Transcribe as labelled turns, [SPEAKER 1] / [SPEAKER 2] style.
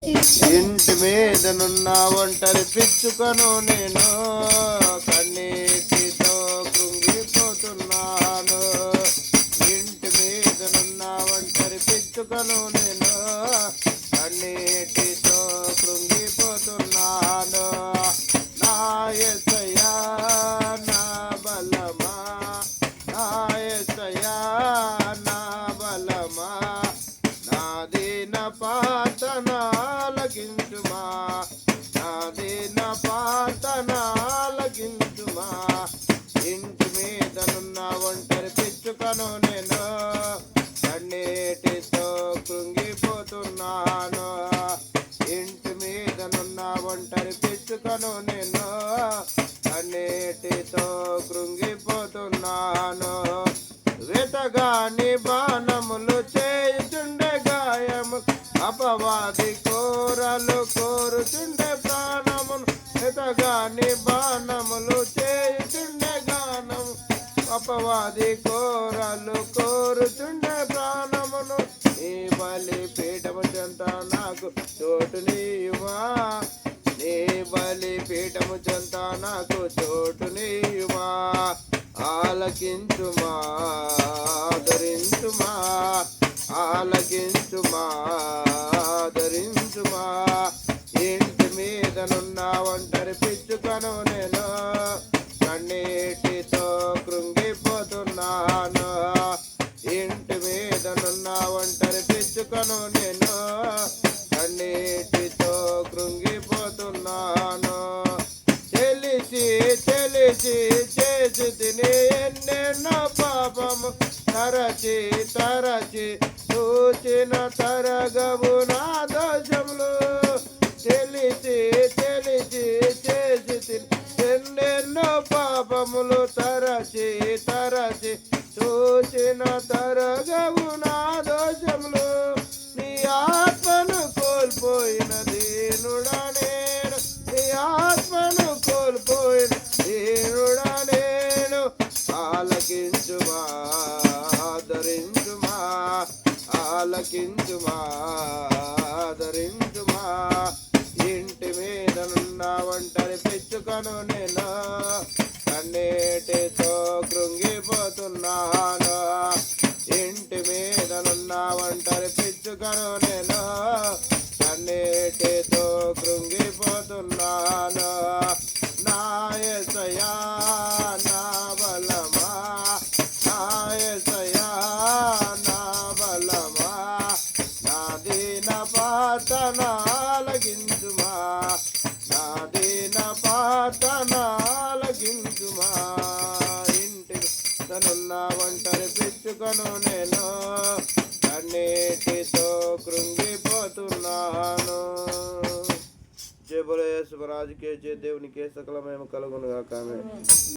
[SPEAKER 1] ఇంటి మీదనున్న ఒంటరి పిచ్చుకను నేను కన్నీటితో కృంగిపోతున్నాను. ఇంటి మీదనున్న ఒంటరి పిచ్చుకను నేను కన్నీటితో కృంగిపోతున్నాను. నా యేసయ్యా నా బలమా, నా యేసయ్యా నా బలమా, నా దీన ప్రార్థన ఆలకించుమా, నా దీన ప్రార్థన ఆలకించుమా. ఇంటి మీదనున్న ఒంటరి పిచ్చుకను నేను కన్నీటితో కృంగిపోతున్నాను. ఇంటి మీదనున్న ఒంటరి పిచ్చుకను నేను కన్నీటితో కృంగిపోతున్నాను. వెతగాని బాణములు చేయుచుండే గాయము, అపవాది కోరలు కోరుచుండే ప్రాణమును. వెతగాని బాణములు చేయుచుండే గానము, అపవాది కోరలు కోరుచుండే ప్రాణమును. నీ బలి పీఠము చెంత నాకు చోటు నీయుమా, నీ బలి పీఠము చెంత నాకు చోటు నీయుమా. ఆలకించుమా, ఆదరించుమా, ఆలకించుమా, ఆదరించుమా. ఇంటి మీదనున్న ఒంటరి పిచ్చుకను నేను కన్నీటితో కృంగిపోతున్నాను. ఇంటి మీదనున్న ఒంటరి పిచ్చుకను నేను కన్నీటితో కృంగిపోతున్నాను. తెలిసి తెలిసి చేసి తిని ఎన్నెన్నో పాపము, తరచి తరచి చూచిన తరగవు నా దోషములు. తెలిసి తెలిసి చేసి తిని ఎన్నెన్నో పాపములు, తరచి తరచి చూచిన తరగవు నా దోషములు. నీ ఆత్మను కోల్పోయిన దీనుడా నేను, నీ ఆత్మను కోల్పోయిన దీనుడా నేను. ఆలకించుమా, ఆదరించుమా, ఆలకించుమా, ఆదరించుమా. ఇంటి మీదనున్న ఒంటరి పిచ్చుకను నేను కన్నీటితో కృంగిపోతున్నాను. ఇంటి మీదనున్న ఒంటరి పిచ్చుకను నేను కన్నీటితో కృంగిపోతున్నాను. నా యేసయ్యా నా బలమా, నా యేసయ్యా నా బలమా, నా దీన ప్రార్థన ఆలకించుమా, నా దీన ప్రార్థన ఆలకించుమా. ఇంటి తనున్న ఒంటరి పిచ్చుకను నేను కన్నీటితో కృంగిపోతున్నాను. జయ బోలో యేసు రాజుకే, జయ దేవునికే సకల మహిమ కలుగును గాక. ఆమేన్.